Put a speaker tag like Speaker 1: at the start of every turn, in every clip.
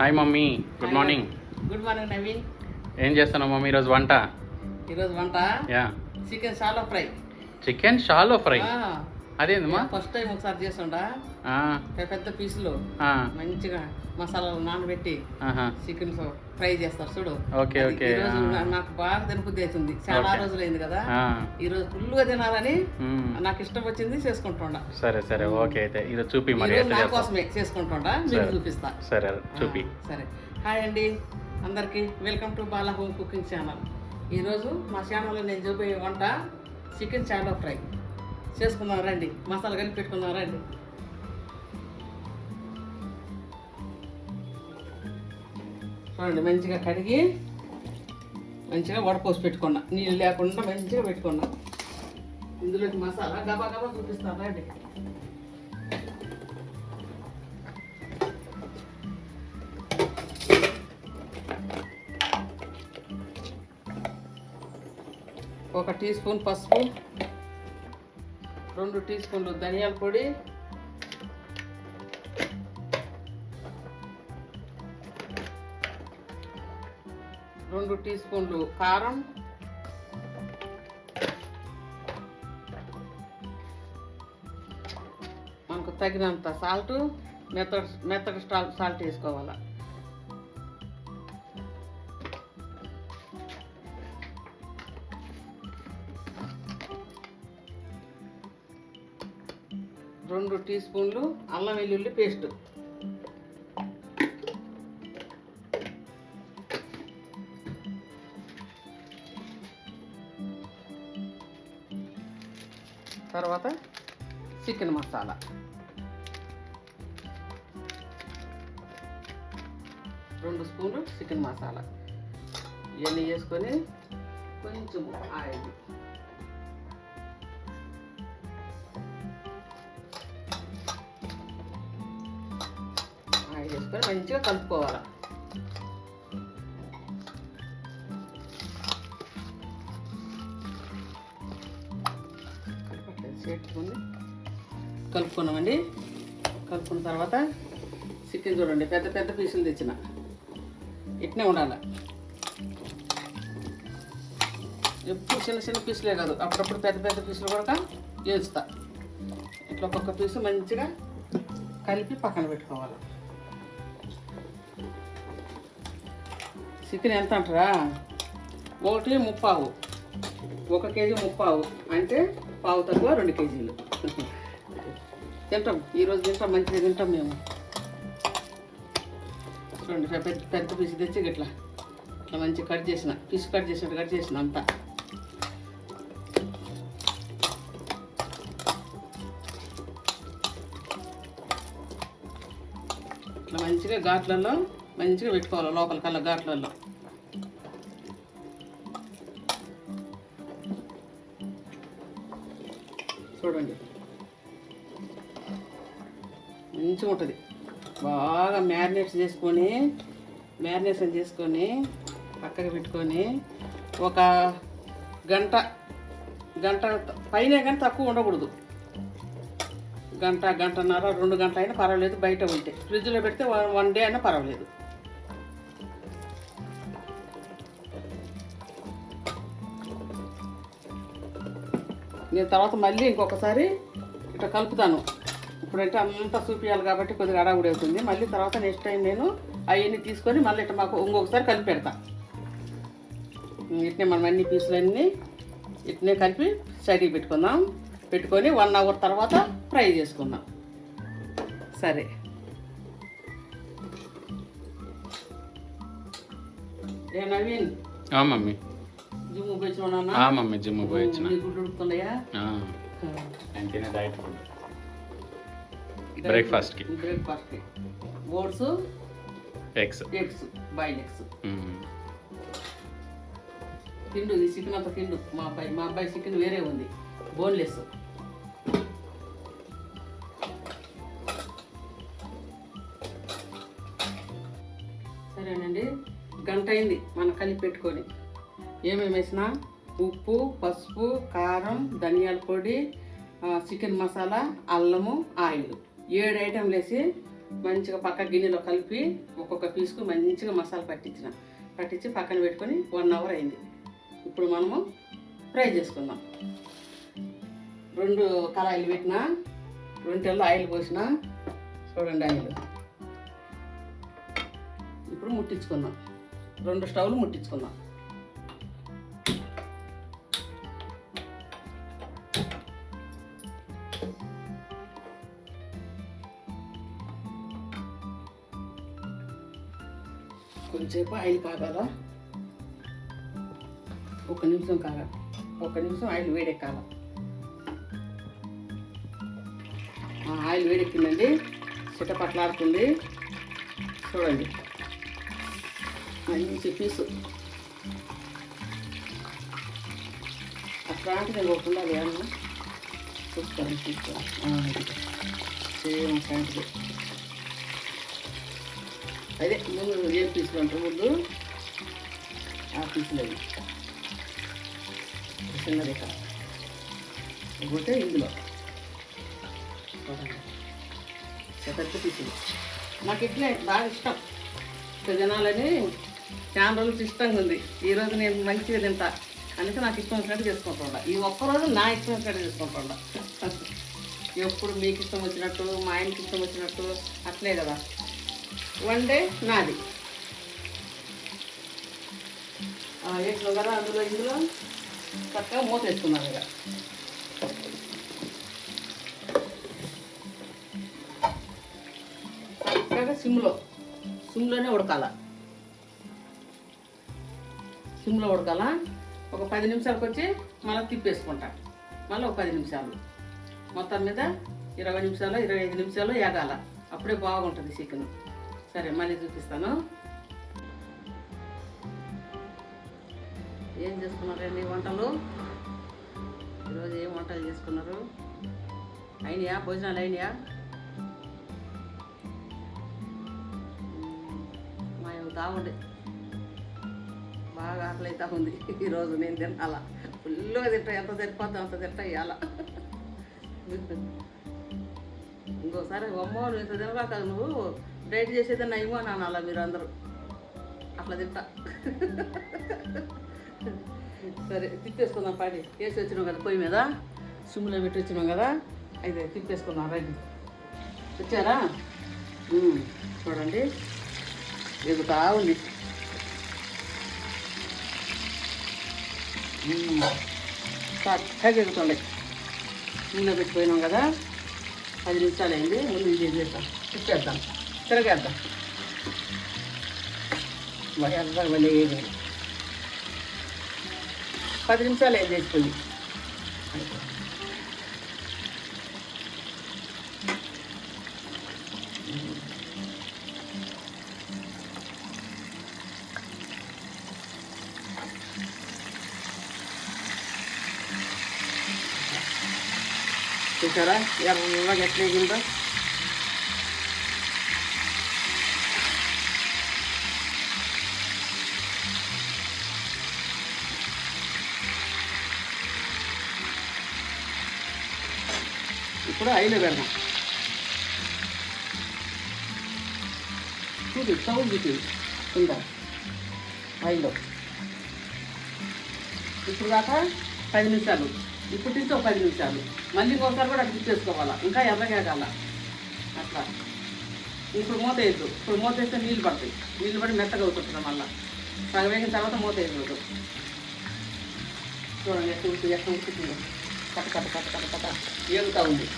Speaker 1: Hi mummy, good morning.
Speaker 2: Good morning Naveen.
Speaker 1: ఏం చేస్తున్నావు mummy ఈరోజు వంట?
Speaker 2: ఈరోజు వంట
Speaker 1: యా,
Speaker 2: chicken shallow fry.
Speaker 1: Chicken shallow fry. అదేందమ్మా?
Speaker 2: ఫస్ట్ టైం ఒకసారి చేస్తుండా. పెద్ద పీసులు మంచిగా మసాలాలు నానబెట్టి చికెన్ ఫ్రై చేస్తారు చూడు.
Speaker 1: Okay okay.
Speaker 2: ఈరోజు నాకు బాగా తినబుద్ధి అవుతుంది, చాలా రోజులైంది కదా. ఈ రోజు ఫుల్గా తినాలని నాకు ఇష్టం వచ్చింది చేసుకుంటుండా.
Speaker 1: సరే సరే ఓకే. అయితే ఈరోజు చూపి మరి.
Speaker 2: నా కోసమే చేసుకుంటుండా, మీకు చూపిస్తా.
Speaker 1: సరే చూపి.
Speaker 2: సరే, హాయ్ అండి అందరికి, welcome to Bala home cooking channel. ఈరోజు మా ఛానల్లో నేను చూపే వంట చికెన్ షాలో ఫ్రై చేసుకుందాం రండి. మసాలా కలిపి పెట్టుకుందాం రండి. చూడండి, మంచిగా కడిగి మంచిగా వడపోసి పెట్టుకున్నా, నీళ్ళు లేకుండా మంచిగా పెట్టుకున్నా. ఇందులోకి మసాలా గబా గబా చూపిస్తాను రండి. ఒక టీ స్పూన్ పసుపు, 2 టీ స్పూన్లు ధనియాల పొడి, 2 టీ స్పూన్లు కారం, మనకు తగినంత సాల్ట్, మెత్తడి సాల్ట్ వేసుకోవాలి. రెండు టీ స్పూన్లు అల్లం వెల్లుల్లి పేస్ట్, తర్వాత చికెన్ మసాలా, 2 స్పూన్లు చికెన్ మసాలా. ఇవన్నీ వేసుకొని కొంచెం ఆయిల్, వేసుకొని మంచిగా కలుపుకోవాలి. కలుపుకున్నామండి. కలుపుకున్న తర్వాత చికెన్ చూడండి, పెద్ద పెద్ద పీసులు తెచ్చిన, ఇట్నే ఉండాలి. ఎప్పుడు చిన్న చిన్న పీసులే కాదు, అప్పుడప్పుడు పెద్ద పెద్ద పీసులు కూడా వేస్తా. ఇట్లా ఒక్కొక్క పీసు మంచిగా కలిపి పక్కన పెట్టుకోవాలి. చికెన్ ఎంత అంటారా? 1.35, 1 కేజీ 1/2 అంటే పావు తక్కువ 2 కేజీలు తింటాం. ఈరోజు తింటాం, మంచిగా తింటాం మేము. చూడండి, పెద్ద పీసు తెచ్చి ఇట్లా ఇట్లా మంచిగా కట్ చేసిన, పీసు కట్ చేసిన అంతా. ఇట్లా మంచిగా ఘాట్లలో మంచిగా పెట్టుకోవాలి, లోపల కల్లా ఘాట్లలో. చూడండి, మంచిగా ఉంటుంది. బాగా మ్యారినేషన్ చేసుకొని పక్కకి పెట్టుకొని ఒక గంట పైన, కానీ తక్కువ ఉండకూడదు. గంటన్నర 2 గంటలు అయినా పర్వాలేదు. బయట ఉంటే ఫ్రిడ్జ్లో పెడితే 1 డే అయినా పర్వాలేదు. నేను తర్వాత మళ్ళీ ఇంకొకసారి ఇట్లా కలుపుతాను. ఇప్పుడంటే అంతా చూపించాలి కాబట్టి కొద్దిగా అడాగుడి అవుతుంది. మళ్ళీ తర్వాత నెక్స్ట్ టైం నేను అవన్నీ తీసుకొని మళ్ళీ ఇట్లా మాకు ఇంకొకసారి కలిపి పెడతా. ఇట్నే మనం అన్ని పీసులన్నీ ఇట్నే కలిపి సైడ్కి పెట్టుకొని 1 అవర్ తర్వాత ఫ్రై చేసుకుందాం. సరే, ఏ నవీన్?
Speaker 1: మమ్మీ
Speaker 2: జిమ్ పోయినా?
Speaker 1: మమ్మీ జిమ్ పోయిన.
Speaker 2: గుడ్లు ఉడుకుతున్నాయా?
Speaker 1: డైట్ ఫుడ్, బ్రేక్ఫాస్ట్కి
Speaker 2: ఓట్స్,
Speaker 1: ఎగ్స్,
Speaker 2: బాయిల్ ఎగ్స్ తిండు. ఈ చికెన్ అంతా తిండు. మా అబ్బాయి చికెన్ వేరే ఉంది, బోన్లెస్. సరేనండి, గంట అయింది మనం కలిపి పెట్టుకొని. ఏమేమి వేసినా ఉప్పు, పసుపు, కారం, ధనియాల పొడి, చికెన్ మసాలా, అల్లము, ఆయిల్ 7 ఐటెంలు వేసి మంచిగా పక్క గిన్నెలో కలిపి ఒక్కొక్క పీస్కు మంచిగా మసాలా పట్టించి పక్కన పెట్టుకొని 1 అవర్ అయింది. ఇప్పుడు మనము ఫ్రై చేసుకుందాం. 2 కళాయిలు పెట్టిన, 2 ఆయిల్ పోసిన. చూడండి ఆయిల్. ఇప్పుడు ముట్టించుకుందాం. 2 స్టవ్లు ముట్టించుకుందాం. కొంచెంసేపు ఆయిల్ కాగాల, 1 నిమిషం కాగా, 1 నిమిషం ఆయిల్ వేడెక్కాల. ఆయిల్ వేడెక్కిందండి, చిట్టపట్లాడుతుంది. చూడండి మంచి పీసు అట్లాంటిది ఇంకొకటి వేయాలి. చూస్తాను సేమ్ అట్లాంటిది. అదే ముందు ఏ పీసులు అంటే ముందు ఆ పీసులు అవి చిన్నది కాకపోతే ఇందులో పెద్ద పీసులు నాకు ఇట్లే బాగా ఇష్టం. జనాలని చాలా రోజులు ఇష్టంగా ఉంది. ఈరోజు నేను మంచిగా తింటా అందుకే నాకు ఇష్టం వచ్చినట్టు చేసుకుంటుండా. ఈ ఒక్కరోజు నా ఇష్టం వచ్చినట్టు చేసుకుంటుండా. ఎప్పుడు మీకు ఇష్టం వచ్చినట్టు, మా ఆయనకి ఇష్టం వచ్చినట్టు అట్లే కదా. 1 డే నాది వేసిన కదా. ఇందులో చక్కగా మూత వేసుకున్నాను. ఇక చక్కగా సిమ్లోనే ఉడకాల. సిమ్లో ఉడకాల. ఒక 10 నిమిషాలకు వచ్చి మళ్ళీ తిప్పేసుకుంటా. మళ్ళీ ఒక 10 నిమిషాలు, మొత్తం మీద 20 నిమిషాలు 25 నిమిషాలు ఏగాల. అప్పుడే బాగుంటుంది చికెన్. సరే మళ్ళీ చూపిస్తాను. ఏం చేసుకున్నారండి వంటలు? ఈరోజు ఏం వంటలు చేసుకున్నారు? అయినాయా భోజనాలు? అయినాయా? మా తాగుండే బాగా ఆకలి అవుతా ఉంది. ఈరోజు నేను తినాలా, ఫుల్గా తింటా. ఎంత సరిపోతా అంత తింటా ఇవాళ. ఇంకోసారి అమ్మో నువ్వు ఇంత తినగాక, నువ్వు డైట్ చేసేదన్నా ఏమో అని అనాలా మీరు అందరూ. అట్లా తింటా. సరే తిప్పేసుకుందాం. పాడి వేసి వచ్చినాం కదా పొయ్యి మీద, సిమ్లో పెట్టి వచ్చినాం కదా. అయితే తిప్పేసుకుందాం. రండి, వచ్చారా? చూడండి ఎగుతా ఉంది. చక్కగా ఎగుతుండే. సిమ్లో పెట్టిపోయినాం కదా. 10 నిమిషాలు అయింది. ముందు ఇది చేద్దాం, తిప్పేద్దాం, తిరగేద్దాం. మళ్ళీ 10 నిమిషాలు ఏం చేసుకుంది. చూసారా ఎర్రగా ఎట్లా ఎగిందో? ఇప్పుడు ఆయిల్ పెడదాం. చూడు సౌండ్ చూపి ఉందా ఆయిల్లో. ఇప్పుడు దాకా 10 నిమిషాలు, ఇప్పుడు తీసి ఒక 10 నిమిషాలు, మళ్ళీ ఇంకోసారి కూడా అట్లా చేసుకోవాలా. ఇంకా ఎర్రగా కాల అట్లా. ఇప్పుడు మూత వేయద్దు. ఇప్పుడు మూత వేస్తే నీళ్ళు పడతాయి. నీళ్ళు పడి మెత్తగా అవుతుంటుంది. మళ్ళీ సగం వేగిన తర్వాత మూత వేయకూడదు. చూడండి ఎట్లా ఉడుకుతుందో. కట్ట కట్ట కట్ట కట్ట కట్ట ఏగుతూ ఉంది.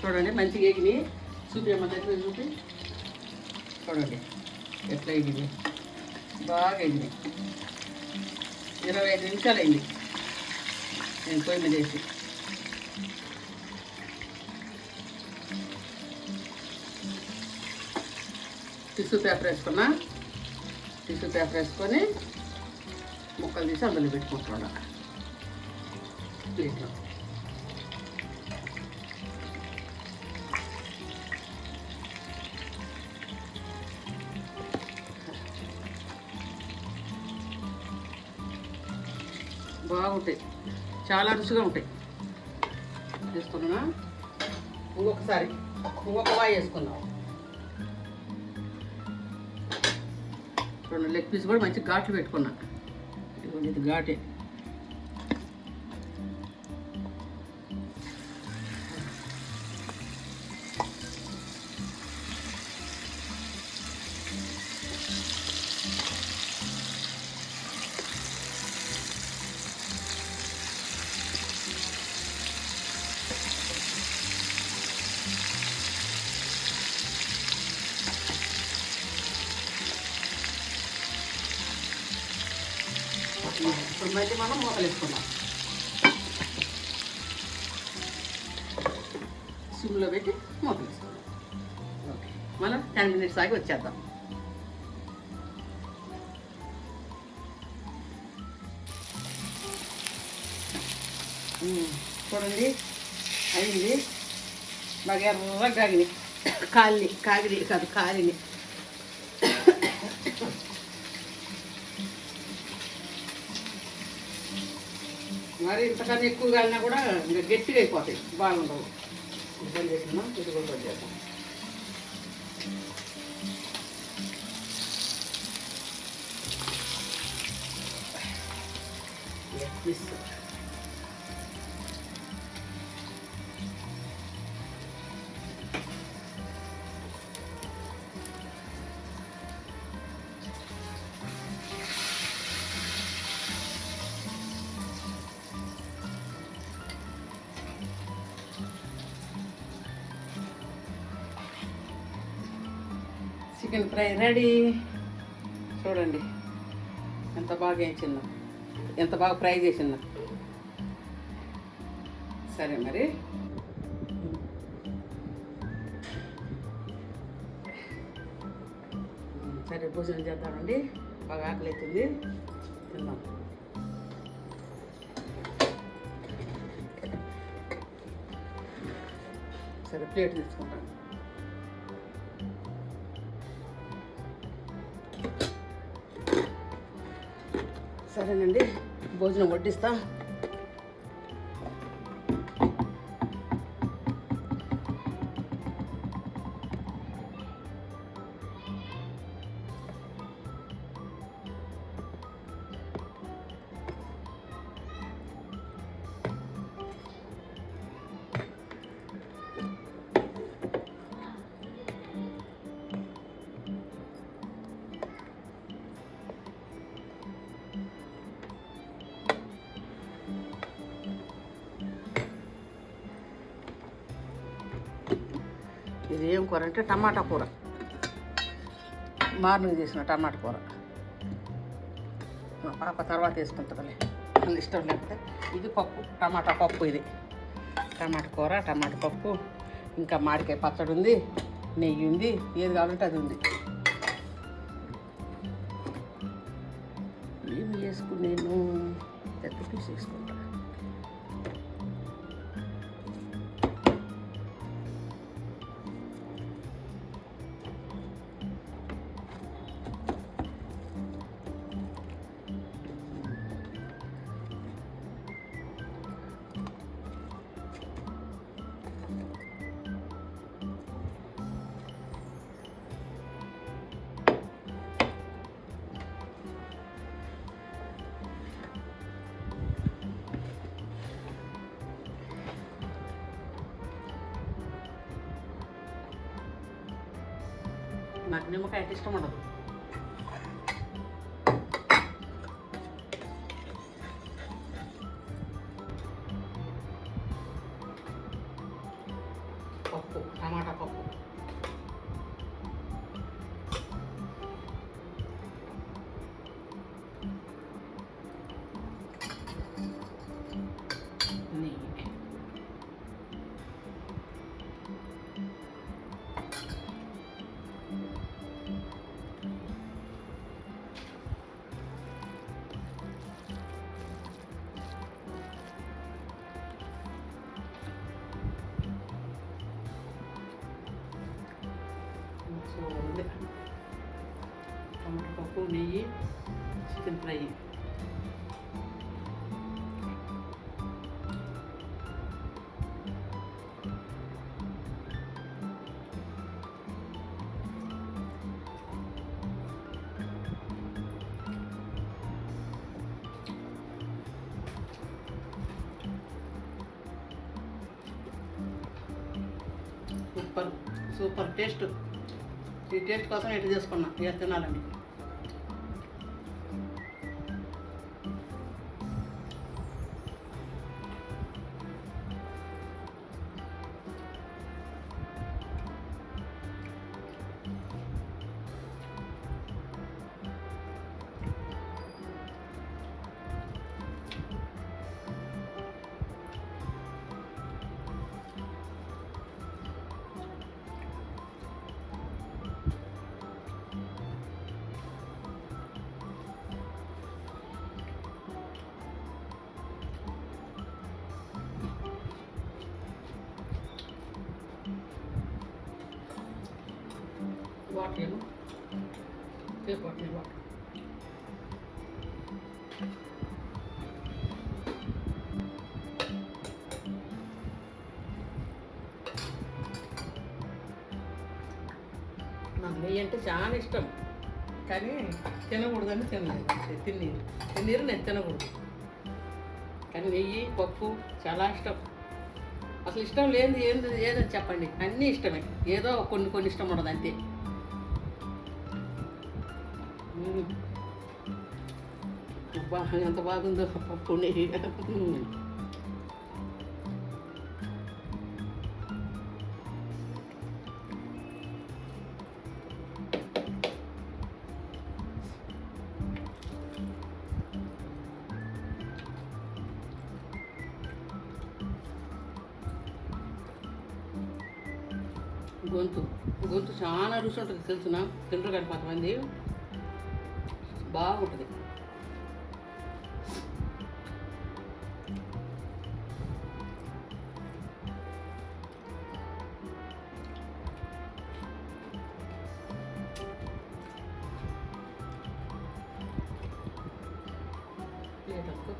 Speaker 2: చూడండి మంచిగా ఎగిని చూపించమ్మ దగ్గర చూపి. చూడండి ఎట్లా ఎగిని, బాగా ఎగిని. 25 నిమిషాలు అయింది నేను పొయ్యి మీద వేసి. టిష్యూ పేపర్ వేసుకున్నా. టిష్యూ పేపర్ వేసుకొని ముక్కలు తీసి అందులో పెట్టుకుంటున్నా ప్లేట్లో. బాగుంటాయి, చాలా రుచిగా ఉంటాయి. వేసుకున్నా. ఇంకొకసారి ఇంకొక వాయి వేసుకుందాం. 2 లెగ్ పీస్ కూడా మంచి ఘాట్లు పెట్టుకున్నా. ఇది ఘాటే. ఇప్పుడు మళ్ళీ మనం మూతలు వేసుకుందాం. సిమ్లో పెట్టి మూతలు వేసుకుందాం. ఓకే, మనం 10 మినిట్స్ ఆగి వచ్చేద్దాం. చూడండి, అయింది. బాగా ఎర్రగా కాగిని కాగిని కాదు కాలిని. మరి ఇంతకన్నా ఎక్కువ కాలినా కూడా ఇంకా గట్టిగా అయిపోతాయి, బాగుండవు. ఇబ్బంది చేస్తున్నాం, ఇది కూడా బంద్ చేద్దాం. Chicken fry ready. చూడండి ఎంత బాగా వేయించిందో, ఎంత బాగా ఫ్రై చేసిందో. సరే మరి సరే భోజనం చేద్దామండి. బాగా ఆకలి అవుతుంది, తిందాం. సరే ప్లేట్ తీసుకుంటాను. సరేనండి, భోజనం వడ్డిస్తా. ఇది ఏం కూర అంటే టమాటా కూర, మార్నింగ్ చేసిన టమాటా కూర. మా పాప తర్వాత వేసుకుంటుందిలే, అందుకు ఇష్టం లేకపోతే. ఇది పప్పు, టమాటా పప్పు. ఇది టమాటా కూర, టమాటా పప్పు, ఇంకా మామిడికాయ పచ్చడి ఉంది, నెయ్యి ఉంది, ఏది కావాలంటే అది ఉంది. ఏమి వేసుకునేను, పెద్ద పీస్ వేసుకుంటా. నాకు నిమ్మకాయ అంటే ఇష్టం ఉండదు. పప్పు, టమాటా పప్పు. నెయ్యి. ఉంది టమాటా పప్పు నెయ్యి chicken fry. Super super taste. ఈ టేస్ట్ కోసం ఎటు చేసుకున్నా ఇక తినాలండి. వాటర్ ఏమో వాటర్ వాటర్ నాకు నెయ్యి అంటే చాలా ఇష్టం, కానీ తినకూడదని తినలేదు. తిన్నీరు నేను తినకూడదు, కానీ నెయ్యి పప్పు చాలా ఇష్టం. అసలు ఇష్టం లేనిది ఏదని చెప్పండి, అన్నీ ఇష్టమే. ఏదో కొన్ని ఇష్టం ఉండదు అంతే. ఎంత బాగుందో పప్పు నెయ్యి. గొంతు చాలా రుచి ఉంటుంది తెలుసునా, తింటారు కానీ కొంతమంది బాగుంటుంది. లేదనుకో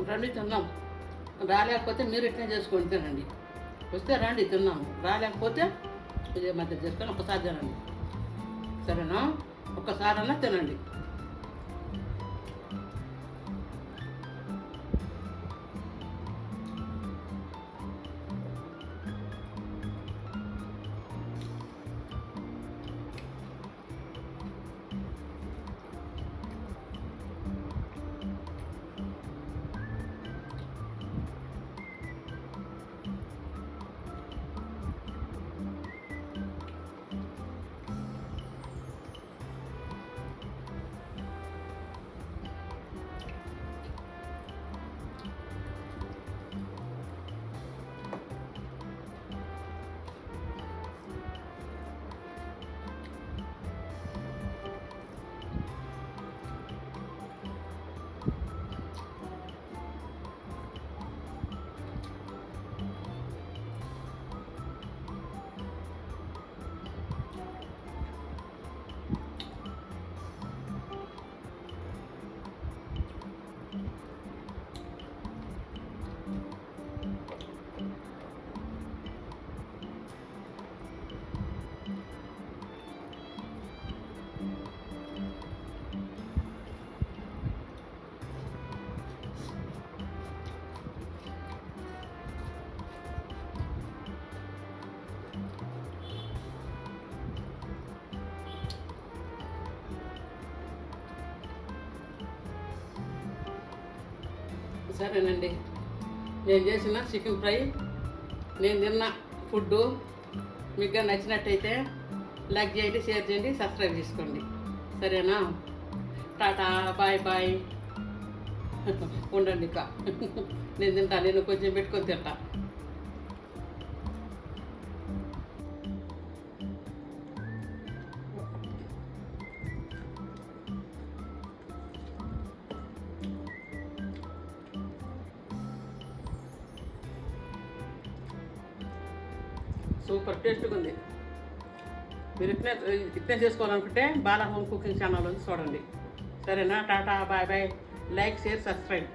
Speaker 2: రండి తిందాం. రాలేకపోతే మీరు ఇట్లా చేసుకొని తినండి. వస్తే రండి తిన్నాము, రాలేకపోతే ఇదే మధ్య చేసుకొని ఒకసారి తినండి. సరేనా? ఒక్కసారన్నా తినండి. సరేనండి, నేను చేసిన చికెన్ ఫ్రై, నేను తిన్న ఫుడ్డు మీకు నచ్చినట్టయితే లైక్ చేయండి, షేర్ చేయండి, సబ్స్క్రైబ్ చేసుకోండి. సరేనా? Tata, bye bye. ఉండండి ఇక. నేను తింటా, నేను కొంచెం పెట్టుకొని తింటా. సూపర్ టేస్ట్గా ఉంది. మీరు ఇట్నే చేసుకోవాలనుకుంటే బాలా హోమ్ కుకింగ్ ఛానల్ చూడండి. సరేనా? Tata, bye bye. Like, share, subscribe.